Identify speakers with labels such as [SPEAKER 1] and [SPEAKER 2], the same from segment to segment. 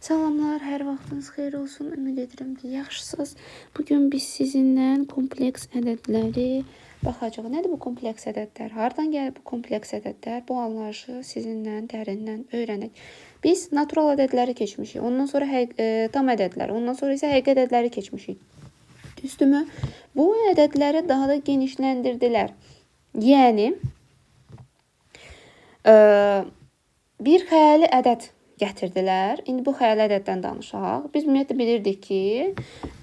[SPEAKER 1] Salamlar, hər vaxtınız xeyir olsun. Ümid edirəm ki, yaxşısınız. Bugün biz sizinlə kompleks ədədləri baxacağıq. Nədir bu kompleks ədədlər? Hardan gəlir bu kompleks ədədlər? Bu anlayışı sizinlə dərindən öyrənək. Biz natural ədədləri keçmişik. Ondan sonra tam ədədləri, ondan sonra isə həqiqi ədədləri keçmişik. Düzdürmü? Bu ədədləri daha da genişləndirdilər. Yəni bir xəyali ədəd gətirdilər. İndi bu xəyali ədəddən danışaq. Biz ümumiyyətlə bilirdik ki,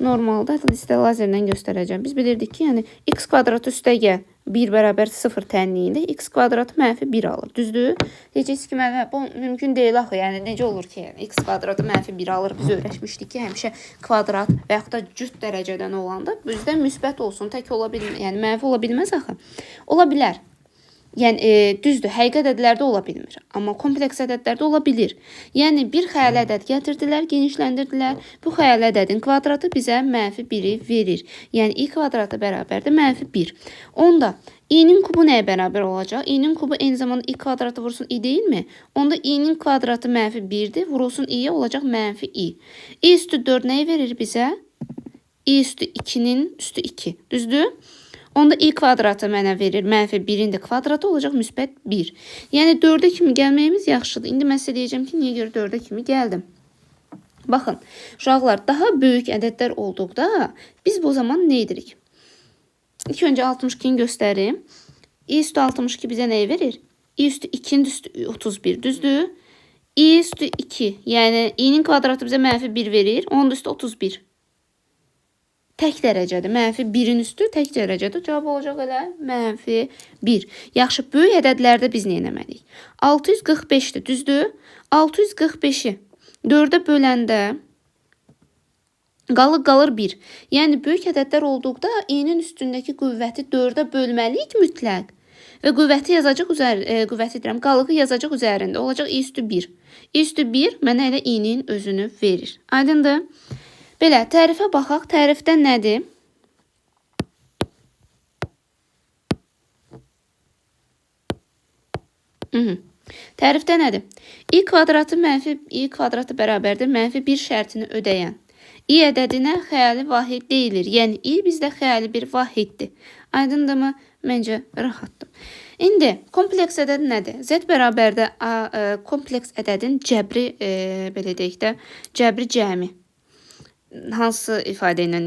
[SPEAKER 1] normalda listə lazerlə göstərəcəm. Biz bilirdik ki, yəni x kvadratı üstəgəl 1 bərabər 0 tənliyində x kvadratı mənfi 1 alır. Düzdür? Deyəcəksiniz ki, bu mümkün deyil axı. Yəni necə olur ki, yəni x kvadratı mənfi 1 alır? Biz öyrəşmişdik ki, həmişə kvadrat və yaxud da cüt dərəcədən olanda bizdə müsbət olsun, tək ola bilməz. Yəni mənfi ola bilməz axı. Ola bilər. Yəni düzdür, həqiqi ədədlərdə ola bilmir, amma kompleks ədədlərdə ola bilir. Yəni bir xəyali ədəd gətirdilər, genişləndirdilər. Bu xəyali ədədin kvadratı bizə mənfi 1-i verir. Yəni i kvadratı bərabərdir mənfi 1. Onda i-nin kubu nəyə bərabər olacaq? I-nin kubu eyni zamanda i kvadratı vursun i deyilmi? Onda i-nin kvadratı mənfi 1-dir, vurulsun i-yə olacaq mənfi i. i üstü 4 nəyi verir bizə? i üstü 2-nin üstü 2. Düzdür? Onda i kvadratı mənə verir. Mənfi 1-in də kvadratı olacaq müsbət 1. Yəni 4-ə kimi gəlməyimiz yaxşıdır. İndi mən sizə deyəcəm ki, niyə görə 4-ə kimi gəldim? Baxın, uşaqlar, daha böyük ədədlər olduqda biz bu zaman nə edirik? İlk öncə 62-ni göstərim. i üstü 62 bizə nəyi verir? i üstü 2-nin üstü 31. Düzdür? i üstü 2. Yəni i-nin kvadratı bizə mənfi 1 verir. Onun üstü 31. Tək dərəcədir. Mənfi 1-in üstü tək dərəcədir. Cavab olacaq elə mənfi 1. Yaxşı, böyük ədədlərdə biz nə etməliyik? 645-dir, düzdür? 645-i 4-ə böləndə qalır 1. Yəni, böyük ədədlər olduqda i-nin üstündəki qüvvəti 4-ə bölməliyik mütləq. Və qüvvəti yazacaq qalığı yazacaq üzərində. Olacaq i üstü 1. i üstü 1 mənə elə i-nin özünü verir. Aydındır? Belə, tərifə baxaq. Tərifdə nədir? Tərifdə nədir? i kvadratı mənfi i kvadratı bərabərdir mənfi 1 şərtini ödəyən. i ədədinə xəyali vahid deyilir. Yəni, i bizdə xəyali bir vahiddir. Aydındırmı? Məncə rahatdır. İndi, kompleks ədəd nədir? Z bərabərdə kompleks ədədin cəbri, belə deyək də, cəbri cəmi. Hansı ifadə ilə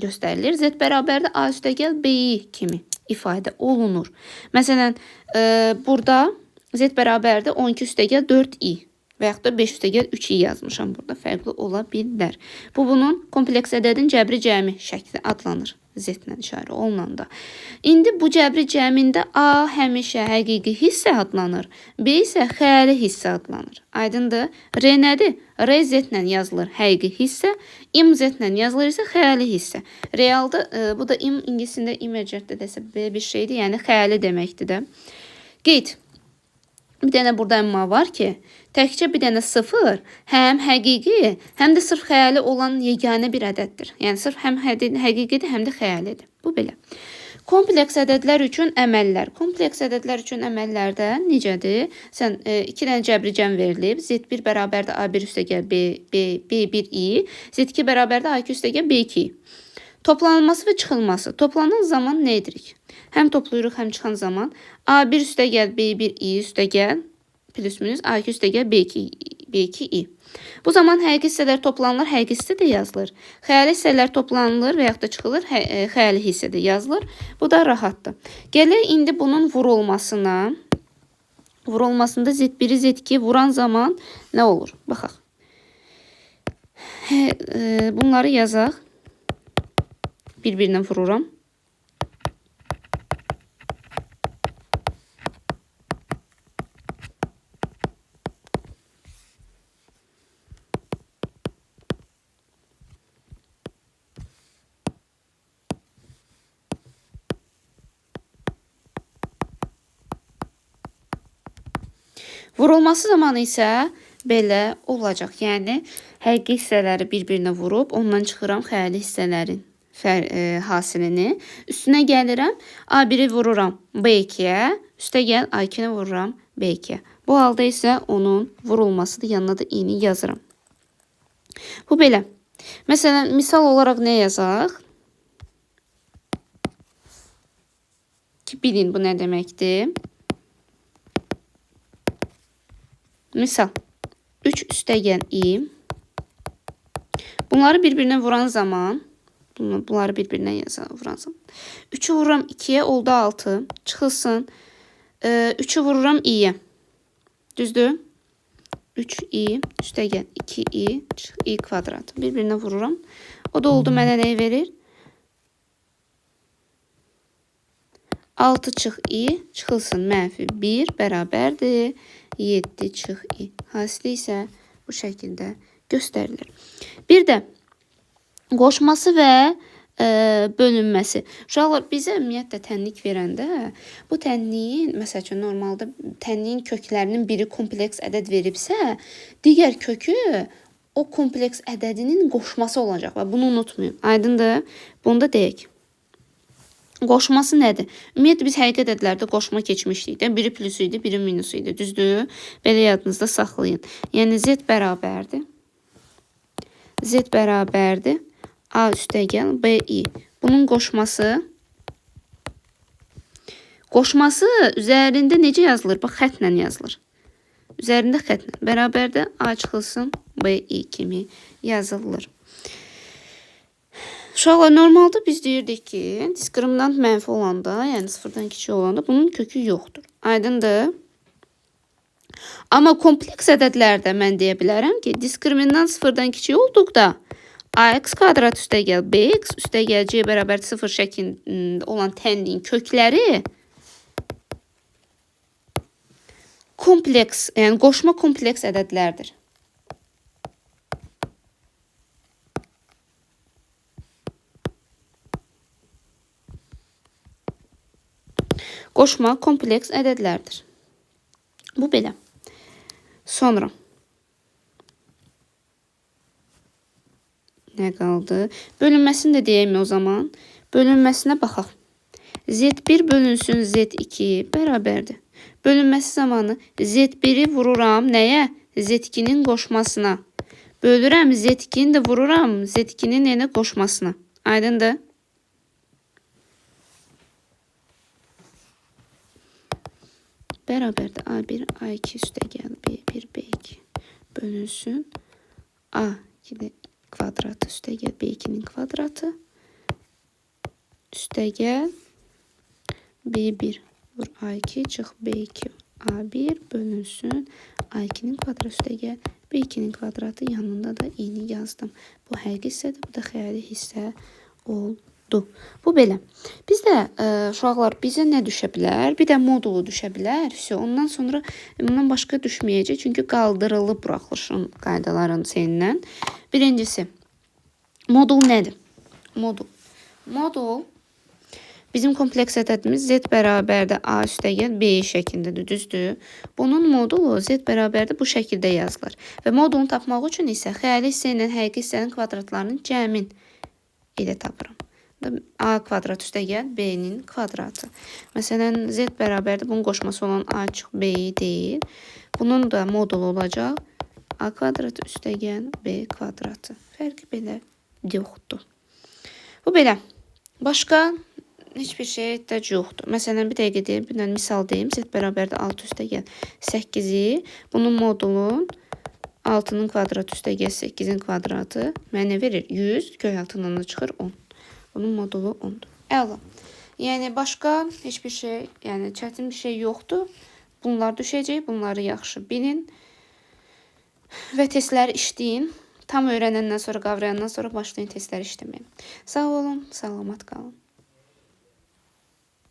[SPEAKER 1] göstərilir? Z bərabərdə a üstəgəl b kimi ifadə olunur. Məsələn, burada z bərabərdə 12 üstəgəl 4i və yaxud da 5 üstəgəl 3i yazmışam. Burada fərqli ola bilər. Bu, bunun kompleks ədədin cəbri cəmi şəkli adlanır. Z-lə işarə olunanda. İndi bu cəbri cəmində A həmişə həqiqi hissə adlanır. B isə xəyali hissə adlanır. Aydındır? R nədir? R Z-lə yazılır həqiqi hissə. İm Z-lə yazılır isə xəyali hissə. Realda, bu da ingilisində imagətdə desə belə bir şeydir. Yəni xəyali deməkdir də. Qeyd. Bir dənə burada əmma var ki, təkcə bir dənə 0 həm həqiqi, həm də sırf xəyali olan yeganə bir ədəddir. Yəni, sırf həm həqiqidir, həm də xəyalidir. Bu belə. Kompleks ədədlər üçün əməllər. Kompleks ədədlər üçün əməllərdə necədir? Sən 2 dənə cəbri cəm verilib. Z1 bərabərdə A1 üstəgəl B1i, Z2 bərabərdə A2 üstəgəl B2i. Toplanılması və çıxılması. Toplanan zaman nə edirik? Həm toplayırıq, həm çıxan zaman A1 üstəgəl B1i üstəgəl plus minus A2 üstəgəl B2i. Bu zaman həqiqi hissələr toplanılır, həqiqi hissə də yazılır. Xəyali hissələr toplanılır və yaxud da çıxılır, xəyali hissə də yazılır. Bu da rahatdır. Gələk indi bunun vurulmasına. Vurulmasında Z1-i Z2 vuran zaman nə olur? Baxaq. Bunları yazaq. Bir-birinə vururam. Vurulması zamanı isə belə olacaq. Yəni, həqiqi hissələri bir-birinə vurub, ondan çıxıram xəyali hissələrin hasilini. Üstünə gəlirəm, A1-i vururam B2-yə, üstə gəl A2-ni vururam B2-yə. Bu halda isə onun vurulmasıdır, yanına da i-ni yazıram. Bu belə. Məsələn, misal olaraq nə yazaq? Ki, bilin bu nə deməkdir? Misal, 3 üstəgəl i. Bunları bir-birinə vuran zaman, bunları bir-birinə vuran zaman. 3'ü vururam 2'ye oldu 6. Çıxılsın. 3'ü vururam i'yə. Düzdür? 3i üstəgəl 2i çıx i kvadrat. Bir-birinə vururam. O da oldu mənə nəyi verir? 6 çıx i çıxılsın mənfi 1 bərabərdir 7 çıx i. Hasili isə bu şəkildə göstərilir. Bir də qoşması və bölünməsi. Uşaqlar bizə ümumiyyətlə tənlik verəndə bu tənliyin, məsəl üçün normalda tənliyin köklərinin biri kompleks ədəd veribsə, digər kökü o kompleks ədədinin qoşması olacaq və bunu unutmayın. Aydındır? Bunu da deyək. Qoşması nədir? Ümumiyyətlə biz həqiqi ədədlərdə qoşma keçmişdik də. Biri plusu idi, biri minusu idi. Düzdür? Belə yadınızda saxlayın. Yəni z bərabərdir. Z bərabərdir. A üstəgəl BI. Bunun qoşması üzərində necə yazılır? Bax, xətlə yazılır. Üzərində xətlə. Bərabərdə A çıxılsın BI kimi yazılır. Uşaqlar, normalda biz deyirdik ki, diskriminant mənfi olanda, yəni sıfırdan kiçik olanda bunun kökü yoxdur. Aydındır? Amma kompleks ədədlərdə mən deyə bilərəm ki, diskriminant sıfırdan kiçik olduqda ax kvadrat üstəgəl bx üstəgəl c bərabər 0 şəklində olan tənliyin kökləri kompleks, yəni qoşma kompleks ədədlərdir. Qoşma kompleks ədədlərdir. Bu belə. Sonra nə qaldı? Bölünməsini də deyəyim o zaman. Bölünməsinə baxaq. Z1 bölünsün Z2 bərabərdir. Bölünməsi zamanı Z1'i vururam nəyə? Z2'nin qoşmasına. Bölürəm Z2'ni də vururam Z2'nin yenə qoşmasına. Aydındır? Bərabərdir A1, A2 üstəgəl B1, B2 bölünsün A2 kvadratı üstəgəl B2'nin kvadratı üstəgəl B1 vur A2 çıx B2 A1 bölünsün A2'nin kvadratı üstəgəl B2'nin kvadratı yanında da i'ni yazdım. Bu həqiqi hissədir, bu da xəyali hissə oldu. Bu belə. Bizdə uşaqlar bizə nə düşə bilər? Bir də modulu düşə bilər. Ondan sonra bundan başqa düşməyəcək. Çünki qaldırılıb buraxılışın qaydaların senindən. Birincisi, modul nədir? Modul bizim kompleks ədədimiz z bərabərdə a üstəgəl b şəklindədir. Düzdür? Bunun modulu z bərabərdə bu şəkildə yazılır. Və modulunu tapmaq üçün isə xəyali hissə ilə həqiqi hissənin kvadratlarının cəmin ilə tapıram. A kvadrat üstəgəl B-nin kvadratı. Məsələn, Z bərabərdir. Bunun qoşması olan A çıx B-yi deyil. Bunun da modulu olacaq. A kvadrat üstəgəl B kvadratı. Fərqi belə yoxdur. Bu belə. Başqa heç bir şey ehtiyac yoxdur. Məsələn, bir dəqiqə deyim, bir dənə misal deyim. Z bərabərdir 6 üstəgəl 8-i. Bunun modulun 6'nın kvadratı üstəgəl 8'in kvadratı mənə verir 100. Köy altından da çıxır 10. Bunun modulu 10'dur. Əla. Yəni başqa heç bir şey, yəni çətin bir şey yoxdur. Bunlar düşəcək, bunları yaxşı bilin və testləri işləyin. Tam öyrənəndən sonra, qavrayandan sonra başlayın testləri işləməyə. Sağ olun, salamat qalın.